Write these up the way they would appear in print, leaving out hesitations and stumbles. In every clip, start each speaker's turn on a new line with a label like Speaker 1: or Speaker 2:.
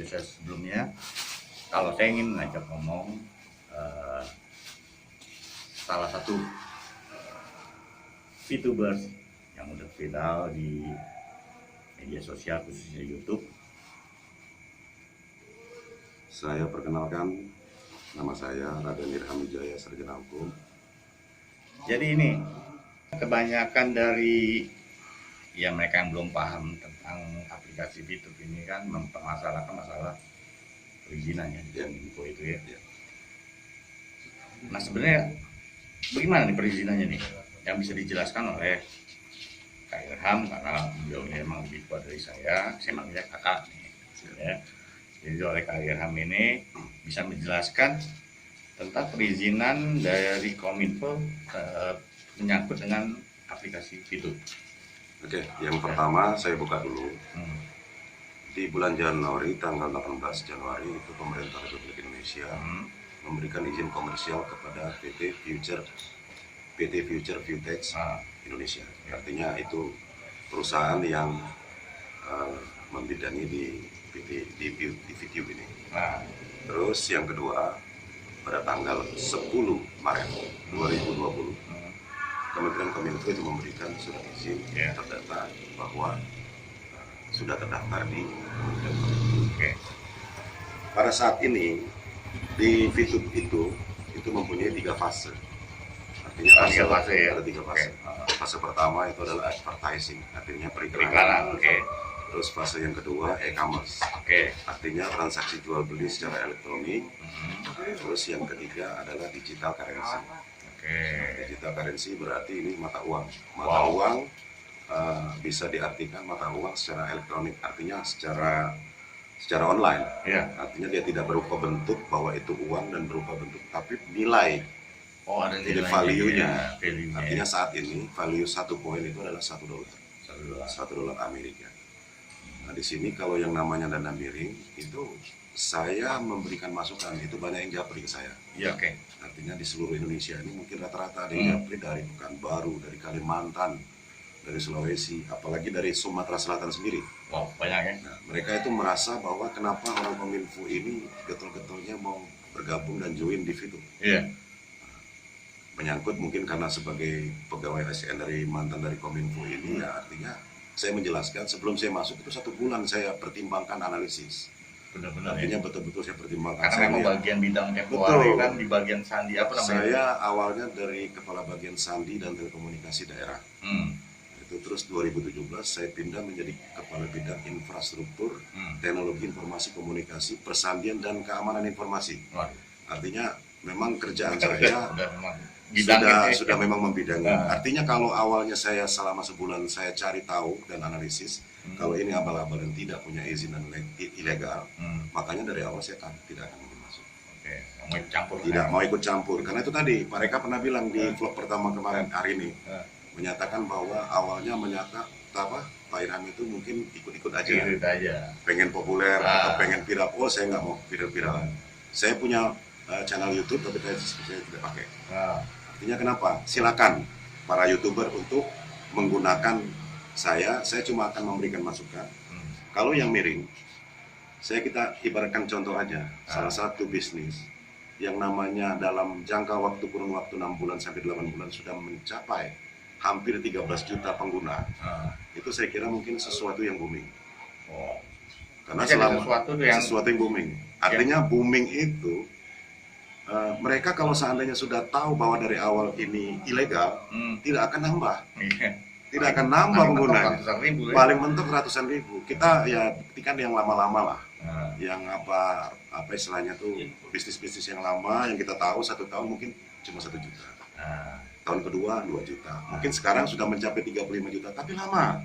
Speaker 1: saya sebelumnya, kalau saya ingin mengajak ngomong salah satu VTubers yang udah viral di media sosial khususnya YouTube.
Speaker 2: Saya perkenalkan, nama saya Raden Irham Wijaya, sarjana hukum.
Speaker 1: Jadi ini kebanyakan dari mereka yang belum paham tentang aplikasi VTube ini kan mempermasalahkan masalah perizinannya di Kominfo itu ya. Nah sebenarnya bagaimana nih perizinannya nih yang bisa dijelaskan oleh Kak Irham, karena beliau ini memang lebih tua dari saya manggilnya kakak nih ya. Jadi oleh Kak Irham ini bisa menjelaskan tentang perizinan dari Kominfo menyangkut dengan aplikasi VTube.
Speaker 2: Oke, yang pertama saya buka dulu. Di bulan Januari, tanggal 18 Januari itu pemerintah Republik Indonesia memberikan izin komersial kepada PT Future Viewtex Indonesia. Artinya itu perusahaan yang membidangi di VTube ini. Terus yang kedua, pada tanggal 10 Maret 2020 Kementerian Kominfo itu memberikan surat izin terdata bahwa sudah terdaftar di Kementerian Kominfo. Pada saat ini di VTube itu mempunyai 3 fase. Artinya ada 3 fase. Fase pertama itu adalah advertising, artinya periklanan. Terus fase yang kedua e-commerce, artinya transaksi jual beli secara elektronik. Terus yang ketiga adalah digital currency. Digital currency berarti ini mata uang. Uang bisa diartikan mata uang secara elektronik, artinya secara online. Artinya dia tidak berupa bentuk bahwa itu uang dan berupa bentuk, tapi nilai.
Speaker 1: Ada
Speaker 2: jadi value-nya. Artinya saat ini value 1 poin itu adalah $1. $1 Amerika. Nah di sini kalau yang namanya dana miring itu saya memberikan masukan, itu banyak yang japri ke saya. Artinya di seluruh Indonesia ini mungkin rata-rata ada yang japri dari Pekanbaru, dari Kalimantan, dari Sulawesi, apalagi dari Sumatera Selatan sendiri.
Speaker 1: Banyak ya.
Speaker 2: Nah, mereka itu merasa bahwa kenapa orang Kominfo ini getol-getolnya mau bergabung dan join di VTube. Menyangkut mungkin karena sebagai pegawai ASN dari mantan dari Kominfo ini, ya artinya saya menjelaskan sebelum saya masuk itu 1 bulan saya pertimbangkan analisis. Artinya betul-betul saya pertimbangkan.
Speaker 1: Karena memang bagian bidang tempo hari kan di bagian sandi apa namanya?
Speaker 2: Saya awalnya dari kepala bagian sandi dan telekomunikasi daerah. Itu terus 2017 saya pindah menjadi kepala bidang infrastruktur, teknologi informasi komunikasi, persandian dan keamanan informasi. Artinya memang kerjaan saya sudah memang membidangi. Artinya kalau awalnya saya selama sebulan saya cari tahu dan analisis kalau ini abal-abal dan tidak punya izin dan ilegal, makanya dari awal saya tidak akan masuk. Tidak mau ikut campur, karena itu tadi mereka pernah bilang di vlog pertama kemarin hari ini menyatakan bahwa awalnya Pak Irham itu mungkin ikut-ikut aja, pengen populer atau pengen viral. Saya nggak mau viral-viralan. Saya punya channel YouTube tapi saya tidak pakai. Artinya kenapa? Silakan para YouTuber untuk menggunakan saya cuma akan memberikan masukan. Kalau yang miring, kita ibaratkan contoh aja, salah satu bisnis yang namanya dalam jangka waktu kurun waktu 6 bulan sampai 8 bulan sudah mencapai hampir 13 juta pengguna. Itu saya kira mungkin sesuatu yang booming. Karena sesuatu yang booming. Artinya booming itu mereka kalau seandainya sudah tahu bahwa dari awal ini ilegal, tidak akan nambah. Tidak akan nambah penggunanya. Paling mentok ratusan ribu. Kita ya buktikan yang lama-lama lah. Yang apa istilahnya tuh bisnis-bisnis yang lama yang kita tahu 1 tahun mungkin cuma 1 juta. Tahun kedua 2 juta. Mungkin sekarang sudah mencapai 35 juta, tapi lama.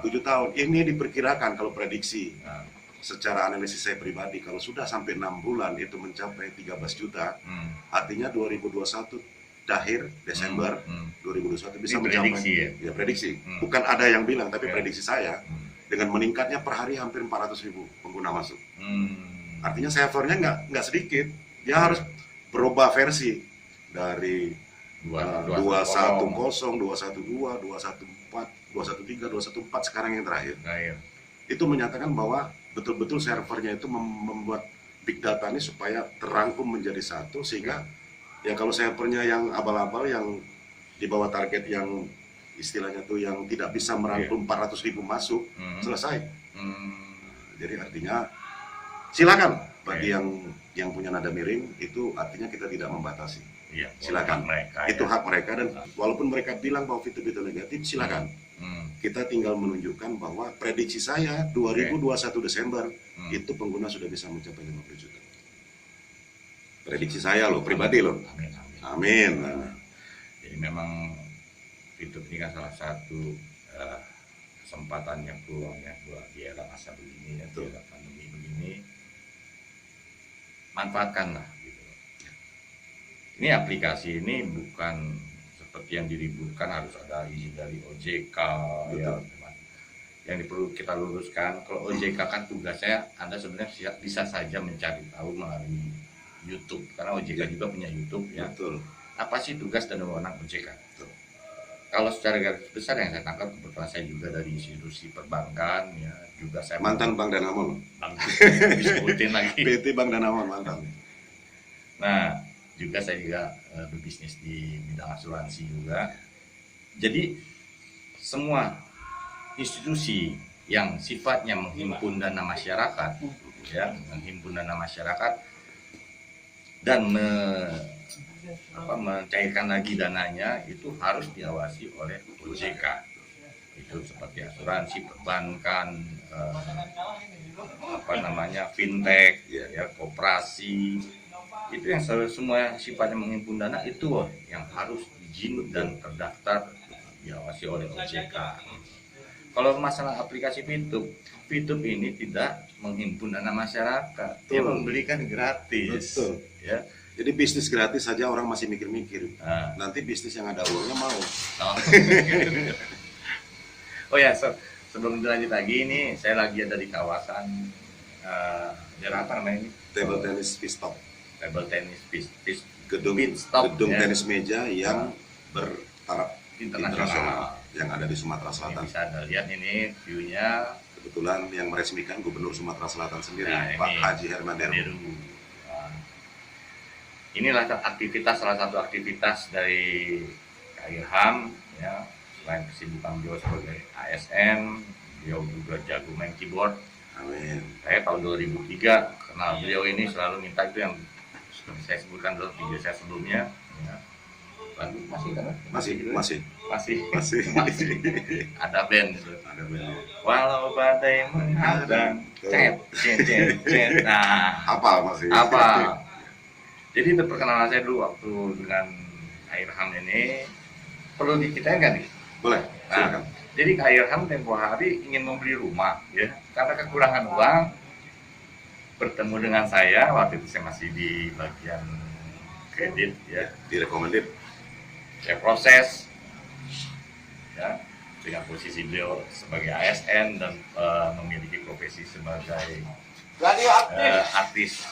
Speaker 2: 7 tahun. Ini diperkirakan kalau prediksi. Secara analisis saya pribadi, kalau sudah sampai 6 bulan itu mencapai 13 juta, artinya 2021 akhir Desember 2021 bisa mencapai prediksi. Bukan ada yang bilang, tapi prediksi saya dengan meningkatnya per hari hampir 400.000 pengguna masuk. Artinya servernya nggak sedikit, dia harus berubah versi dari 210, 212, 214, 213, 214 sekarang yang terakhir. Itu menyatakan bahwa betul-betul servernya itu membuat big data ini supaya terangkum menjadi satu, sehingga ya kalau servernya yang abal-abal, yang di bawah target, yang istilahnya tuh yang tidak bisa merangkum 400.000 masuk, selesai. Jadi artinya silakan bagi yang punya nada miring, itu artinya kita tidak membatasi.
Speaker 1: Iya,
Speaker 2: Silakan,
Speaker 1: mereka,
Speaker 2: itu hak mereka, dan walaupun mereka bilang bahwa VTube itu negatif, silakan. Kita tinggal menunjukkan bahwa prediksi saya 2021 Desember itu pengguna sudah bisa mencapai 50 juta. Prediksi saya loh, pribadi loh. Amin.
Speaker 1: Jadi memang VTube ini kan salah satu kesempatannya, peluangnya buat di era masa begini, ya, di era pandemi begini, manfaatkanlah gitu. Ini aplikasi ini bukan seperti yang diributkan harus ada izin dari OJK, ya. Yang perlu kita luruskan, kalau OJK kan tugasnya Anda sebenarnya bisa saja mencari tahu melalui YouTube, karena OJK juga punya YouTube, ya.
Speaker 2: Betul.
Speaker 1: Apa sih tugas dan wewenang OJK? Kalau secara garis besar yang saya tangkap, kebetulan saya juga dari institusi perbankan, ya, juga saya
Speaker 2: mantan Bank Danamon.
Speaker 1: Disebutin lagi.
Speaker 2: PT Bank Danamon mantan.
Speaker 1: Nah, juga saya juga berbisnis di bidang asuransi juga. Jadi semua institusi yang sifatnya menghimpun dana masyarakat, ya, menghimpun dana masyarakat dan mencairkan lagi dananya, itu harus diawasi oleh OJK. Itu seperti asuransi, perbankan, fintech, ya, koperasi. Itu yang semua sifatnya menghimpun dana itu yang harus izin dan terdaftar diawasi oleh OJK. Kalau masalah aplikasi VTube ini tidak menghimpun dana masyarakat, dia memberikan gratis.
Speaker 2: Betul.
Speaker 1: Ya.
Speaker 2: Jadi bisnis gratis saja orang masih mikir-mikir. Nanti bisnis yang ada uangnya mau.
Speaker 1: Oh ya, sebelum dilanjut lagi, ini saya lagi ada di kawasan daerah apa namanya ini?
Speaker 2: Table tennis pit stop.
Speaker 1: Table tennis pit
Speaker 2: Gedung
Speaker 1: stop, ya.
Speaker 2: Tenis meja yang bertaraf internasional yang ada di Sumatera
Speaker 1: Ini
Speaker 2: Selatan.
Speaker 1: bisa Anda lihat ini view-nya.
Speaker 2: Kebetulan yang meresmikan Gubernur Sumatera Selatan sendiri,
Speaker 1: Nah,
Speaker 2: Pak
Speaker 1: ini
Speaker 2: Haji Herman Deru.
Speaker 1: Inilah salah satu aktivitas dari KIRHAM, ya. Selain kesibukan beliau sebagai ASN, beliau juga jago main keyboard.
Speaker 2: Amin.
Speaker 1: Saya tahun 2003 kenal beliau ini, selalu minta itu yang seperti saya sebutkan dalam video saya sebelumnya, ya. Masih ada band itu.
Speaker 2: Ada band.
Speaker 1: Walau badai menghadang, cet. Nah, apa? Jadi itu perkenalan saya dulu waktu dengan KIRHAM ini. Perlu diceritain kan nih?
Speaker 2: Boleh, silakan.
Speaker 1: Nah, jadi KIRHAM tempo hari ingin membeli rumah, ya. Karena kekurangan uang, bertemu dengan saya. Waktu itu saya masih di bagian kredit, ya.
Speaker 2: Direkomended.
Speaker 1: Saya proses, ya, dengan posisi beliau sebagai ASN dan memiliki profesi sebagai artis.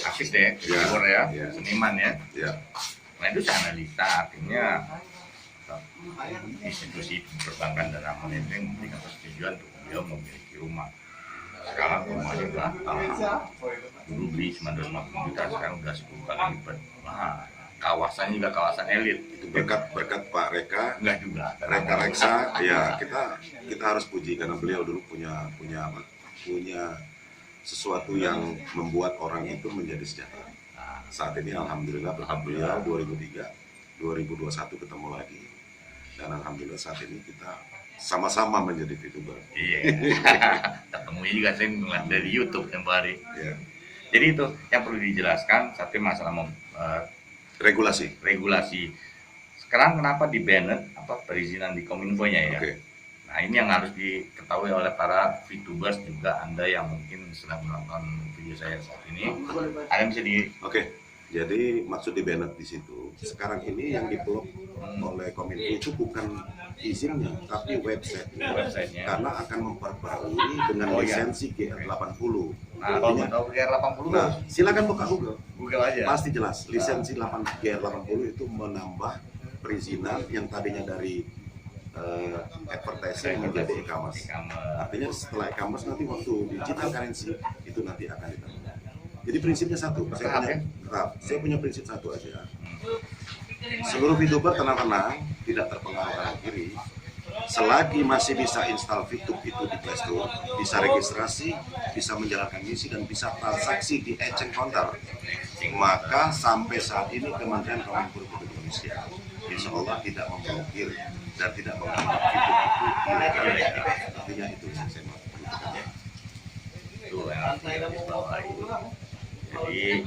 Speaker 1: Artis deh, seniman, ya. Nah itu saya analisa, artinya institusi perbankan dan manajemen memberikan persetujuan untuk beliau memiliki rumah. Sekarang rumahnya udah dulu beli 950 juta, sekarang udah 10 kali lipat. Nah, kawasannya juga kawasan elit.
Speaker 2: Itu berkat Pak Reka.
Speaker 1: Enggak juga.
Speaker 2: Reka Reksa, ya kita harus puji karena beliau dulu punya sesuatu yang membuat orang itu menjadi sejahtera. Saat ini alhamdulillah berkat beliau 2003, 2021 ketemu lagi, dan alhamdulillah saat ini kita sama-sama menjadi VTuber.
Speaker 1: Iya. Ketemunya juga saya ngeliat dari YouTube tempo hari.
Speaker 2: Iya.
Speaker 1: Jadi itu yang perlu dijelaskan, satu masalah regulasi. Sekarang kenapa di banned perizinan di Kominfo-nya, ya?
Speaker 2: Okay.
Speaker 1: Nah ini yang harus diketahui oleh para VTubers, juga Anda yang mungkin sedang menonton video saya saat ini. Anda bisa
Speaker 2: Oke. Jadi maksud di banned di situ sekarang ini yang diblok oleh Kominfo itu bukan izinnya, tapi websitenya. Karena akan memperbarui dengan lisensi GR80.
Speaker 1: Nah, kalau mau tahu GR80,
Speaker 2: nah, silakan buka
Speaker 1: Google aja.
Speaker 2: Pasti jelas. Lisensi GR80 itu menambah perizinan yang tadinya dari advertising menjadi e-commerce.
Speaker 1: E-commerce.
Speaker 2: Artinya setelah e-commerce nanti waktu digital currency itu nanti akan ditambah. Jadi prinsipnya satu, saya punya prinsip satu aja. Seluruh VTuber tenang-tenang, tidak terpengaruh kanan kiri. Selagi masih bisa install VTube itu di Play Store, bisa registrasi, bisa menjalankan misi, dan bisa transaksi di exchange counter, maka sampai saat ini Kementerian Kominfo Republik Indonesia insya Allah tidak memblokir dan tidak menganggap VTube itu ilegal. Artinya itu yang saya mau perhatikan.
Speaker 1: Itu yang harus digarisbawahi. Jadi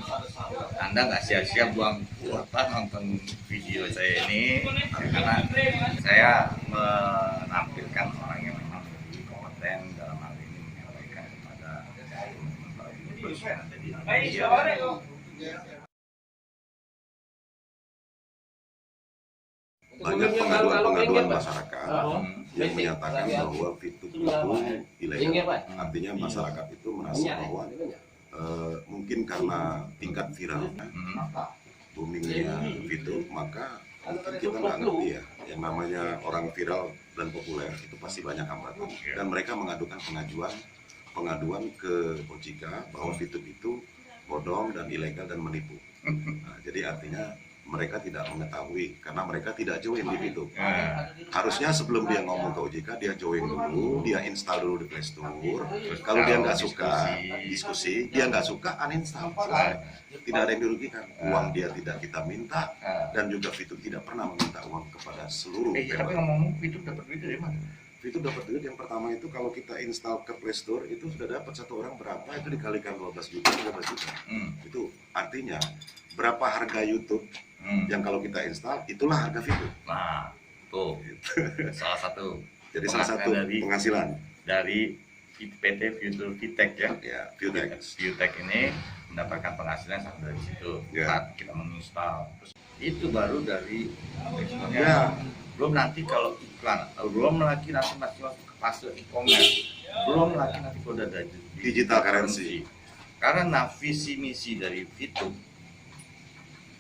Speaker 1: Anda nggak sia-sia buang nonton video saya ini, karena saya menampilkan orang yang memang lebih kompeten dalam hal ini menyampaikan kepada teman-teman para YouTubers yang ada di Indonesia.
Speaker 2: Banyak pengaduan-pengaduan masyarakat yang menyatakan bahwa VTube itu ilegal. Artinya masyarakat itu merasa bahwa mungkin karena tingkat viral boomingnya VTube, maka mungkin kita nggak ngerti ya, yang namanya orang viral dan populer itu pasti banyak hambatan, dan mereka mengadukan pengaduan ke OJK bahwa VTube itu bodong dan ilegal dan menipu. Nah, jadi artinya mereka tidak mengetahui karena mereka tidak join di VTube. Harusnya sebelum dia ngomong ke OJK, dia join dulu, dia install dulu di Play Store. Kalau dia nggak suka diskusi, dia nggak suka uninstall. Tidak ada yang dirugikan. Uang dia tidak kita minta, dan juga VTube tidak pernah meminta uang kepada seluruh
Speaker 1: Tapi ngomong VTube dapat duit dari mana?
Speaker 2: VTube dapat duit yang pertama itu kalau kita install ke Play Store itu sudah dapat satu orang berapa, itu dikalikan 12 juta, 13 juta. Itu artinya berapa harga YouTube yang kalau kita install, itulah harga VTube.
Speaker 1: Nah, tuh salah satu.
Speaker 2: Jadi salah satu penghasilan
Speaker 1: dari PT Future VTech ya.
Speaker 2: Ya,
Speaker 1: VTech ini mendapatkan penghasilan sampai dari situ. Saat kita menginstal. Terus itu baru dari
Speaker 2: ya.
Speaker 1: Belum nanti kalau iklan, belum lagi nanti masih masuk ke fase e-commerce, belum lagi nanti kalau ada
Speaker 2: digital currency.
Speaker 1: Karena visi misi dari VTube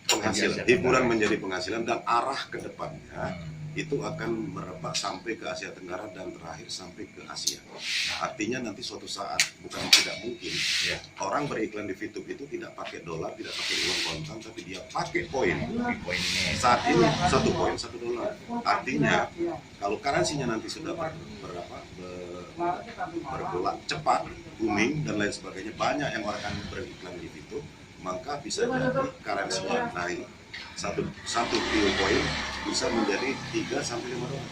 Speaker 2: penghasilan, hiburan menjadi penghasilan, dan arah ke depannya itu akan merebak sampai ke Asia Tenggara dan terakhir sampai ke Asia. Artinya nanti suatu saat, bukan tidak mungkin, orang beriklan di VTube itu tidak pakai dolar, tidak pakai uang kontan, tapi dia pakai poin. Saat ini 1 poin $1. Artinya kalau currency-nya nanti sudah bergerak cepat, booming dan lain sebagainya, banyak yang akan beriklan di VTube, maka bisa jadi currency-nya naik. Satu poin bisa menjadi 3 sampai 5 dolar.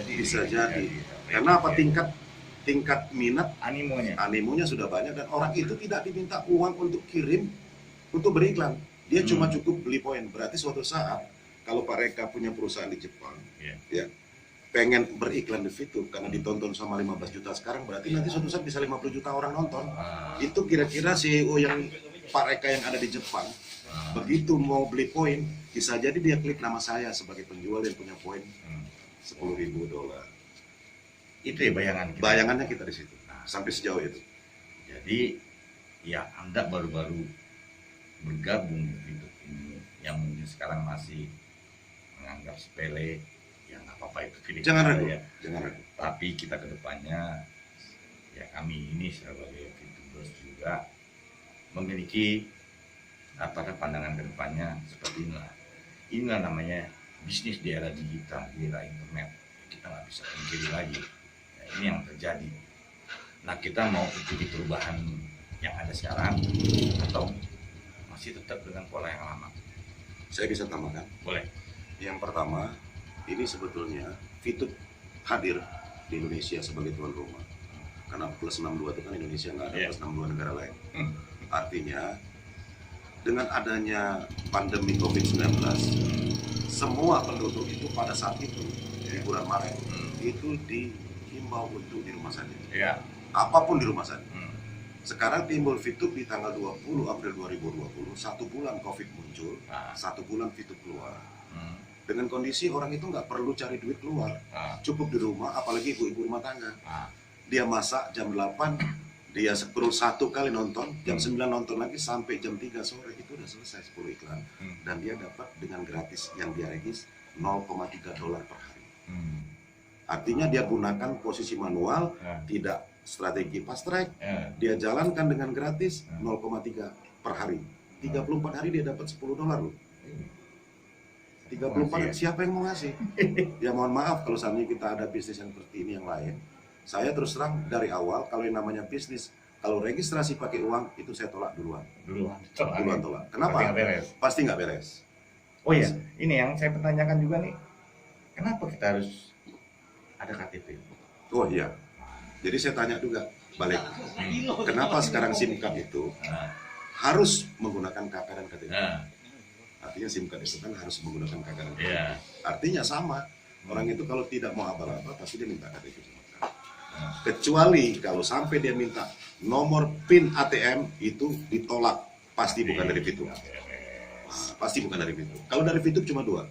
Speaker 2: Bisa jadi. Karena apa? Tingkat minat, animonya sudah banyak, dan orang itu tidak diminta uang untuk kirim untuk beriklan. Dia cuma cukup beli poin. Berarti suatu saat kalau Pak Reka punya perusahaan di Jepang, ya pengen beriklan di VTube karena ditonton sama 15 juta sekarang, berarti nanti suatu saat bisa 50 juta orang nonton. Itu kira-kira CEO yang Pak Reka yang ada di Jepang, begitu mau beli poin, bisa jadi dia klik nama saya sebagai penjual yang punya poin $10.000.
Speaker 1: Itu ya bayangan kita.
Speaker 2: Bayangannya kita di situ. Sampai sejauh itu.
Speaker 1: Jadi ya Anda baru-baru bergabung di VTube ini, yang mungkin sekarang masih menganggap sepele, ya nggak apa-apa itu pilih.
Speaker 2: Jangan ragu.
Speaker 1: Jangan ragu. Tapi kita kedepannya, ya kami ini sebagai VTubers juga memiliki pandangan ke depannya seperti inilah. Inilah namanya bisnis di era digital, di era internet. Kita nggak bisa pungkiri lagi. Ya, ini yang terjadi. Nah, kita mau ikuti perubahan yang ada sekarang atau masih tetap dengan pola yang lama?
Speaker 2: Saya bisa tambahkan.
Speaker 1: Boleh.
Speaker 2: Yang pertama, ini sebetulnya VTube hadir di Indonesia sebagai tuan rumah. Karena plus 62 itu kan Indonesia, nggak ada plus 62 negara lain. Artinya dengan adanya pandemi COVID-19, semua penduduk itu pada saat itu di bulan Maret itu dihimbau untuk di rumah saja. Apapun di rumah saja. Sekarang timbul VTube di tanggal 20 April 2020, 1 bulan COVID muncul, 1 bulan VTube keluar. Dengan kondisi orang itu nggak perlu cari duit keluar, cukup di rumah, apalagi ibu-ibu rumah tangga. Dia masak jam 8, dia scroll 1 kali nonton, jam 9 nonton lagi sampai jam 3 sore, itu udah selesai 10 iklan. Dan dia dapat dengan gratis yang dia regis $0,3 per hari. Artinya dia gunakan posisi manual, tidak strategi fast track, dia jalankan dengan gratis 0,3 per hari. 34 hari dia dapat $10 loh. 34, siapa yang mau ngasih? Ya mohon maaf kalau seandainya kita ada bisnis yang seperti ini yang lain. Saya terus terang dari awal kalau yang namanya bisnis, kalau registrasi pakai uang itu saya tolak duluan. Duluan tolak. Kenapa? Pasti nggak beres.
Speaker 1: Oh iya, ini yang saya pertanyakan juga nih. Kenapa kita harus ada KTP?
Speaker 2: Oh iya. Jadi saya tanya juga balik. Kenapa sekarang SIM card itu harus menggunakan KK dan KTP? Artinya SIM card itu kan harus menggunakan KK dan KTP. Artinya sama. Orang itu kalau tidak mau abal-abal pasti dia minta KTP. Kecuali kalau sampai dia minta nomor PIN ATM itu ditolak, pasti bukan dari Fitur. Pasti bukan dari Fitur. Kalau dari Fitur cuma dua.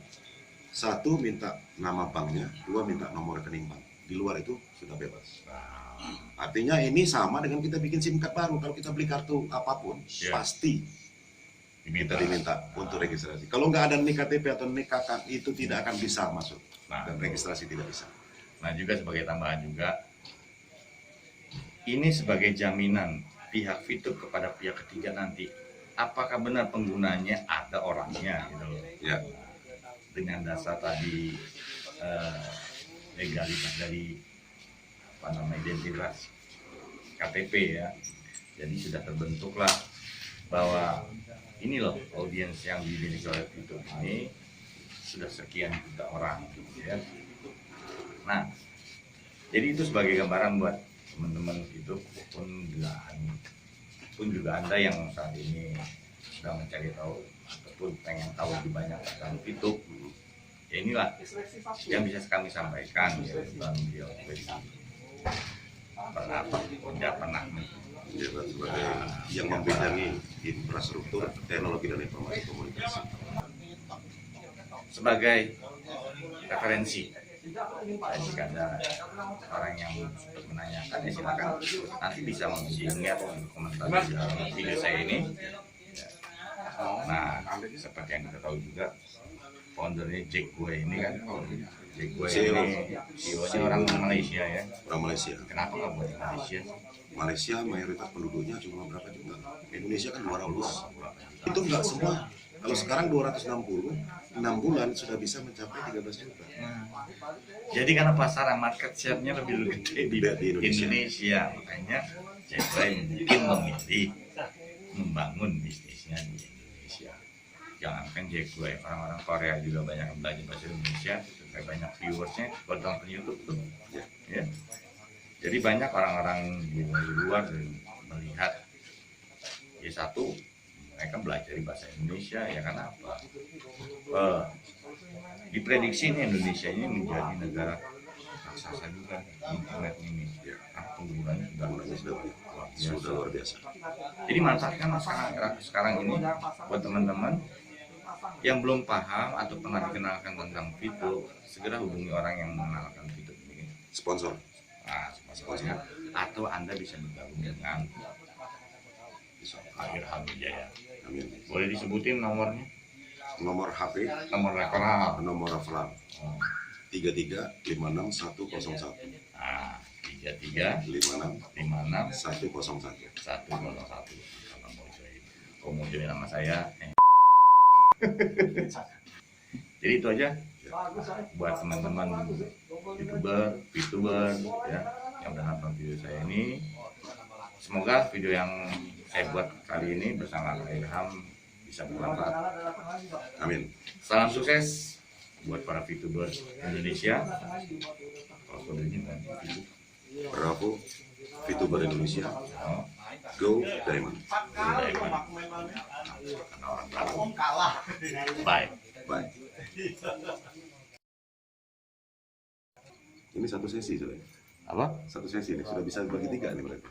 Speaker 2: Satu minta nama banknya, dua minta nomor rekening bank. Di luar itu sudah bebas. Artinya ini sama dengan kita bikin SIM card baru. Kalau kita beli kartu apapun, pasti kita diminta untuk registrasi. Kalau nggak ada nik KTP atau nik KK itu tidak akan bisa masuk. Dan registrasi tidak bisa.
Speaker 1: Nah juga sebagai tambahan juga, ini sebagai jaminan pihak Fitur kepada pihak ketiga nanti, apakah benar penggunanya ada orangnya gitu loh.
Speaker 2: Ya.
Speaker 1: Dengan dasar tadi legalitas dari identitas KTP ya. Jadi sudah terbentuklah bahwa ini loh audiens yang dimiliki oleh Fitur ini sudah sekian juta orang ya. Nah, jadi itu sebagai gambaran buat teman-teman itu pun juga Anda yang saat ini sedang mencari tahu ataupun pengen tahu lebih banyak tentang Fitur. Ya inilah yang bisa kami sampaikan ya tentang beliau pernah
Speaker 2: menjabat sebagai yang membidangi infrastruktur, teknologi dan informasi komunikasi.
Speaker 1: Sebagai referensi, jika ada orang yang menanyakan ya silakan nanti bisa melihat komentar di dalam video saya ini. Nah, seperti yang kita tahu juga foundernya Jack Gue ini kan, Jack Gue ini CEO-nya orang Malaysia ya.
Speaker 2: Orang Malaysia.
Speaker 1: Kenapa nggak buat di Malaysia?
Speaker 2: Malaysia mayoritas penduduknya cuma berapa juta? Indonesia kan 200. Itu enggak semua. Kalau sekarang 260, 6 bulan sudah bisa mencapai 13 juta.
Speaker 1: Jadi karena pasaran market share-nya lebih gede di Indonesia. Makanya Jack Gue mungkin memilih membangun bisnisnya di Indonesia. Jangankan Jack Gue, orang-orang Korea juga banyak yang belajar bahasa Indonesia, supaya banyak viewersnya kalau nonton YouTube tuh. Ya. Jadi banyak orang-orang di luar melihat ya satu mereka belajar bahasa Indonesia ya karena apa? Diprediksi ini Indonesia ini menjadi negara raksasa juga internet ini. Penggunanya
Speaker 2: sudah luar biasa.
Speaker 1: Jadi manfaatkan sekarang ini buat teman-teman yang belum paham atau pernah dikenalkan tentang Fitur, segera hubungi orang yang mengenalkan Fitur ini.
Speaker 2: Sponsor.
Speaker 1: Sponsornya. Atau Anda bisa bergabung dengan Irham Wijaya.
Speaker 2: Amin.
Speaker 1: Boleh disebutin nomornya?
Speaker 2: Nomor HP,
Speaker 1: nomor referral.
Speaker 2: Nomor referral. 3356 101.
Speaker 1: Nah, 3356 101. Kalau mau join nama saya. Jadi itu aja buat teman-teman VTuber ya yang udah nonton video saya ini. Semoga video yang saya buat kali ini bersama Irham bisa bermanfaat.
Speaker 2: Amin.
Speaker 1: Salam sukses buat para VTuber Indonesia. Kalau kodenya
Speaker 2: Bravo VTuber Indonesia. Go Diamond.
Speaker 1: Bye.
Speaker 2: Bye. Ini satu sesi sudah.
Speaker 1: Apa?
Speaker 2: Satu sesi nih sudah bisa bagi 3 nih berarti.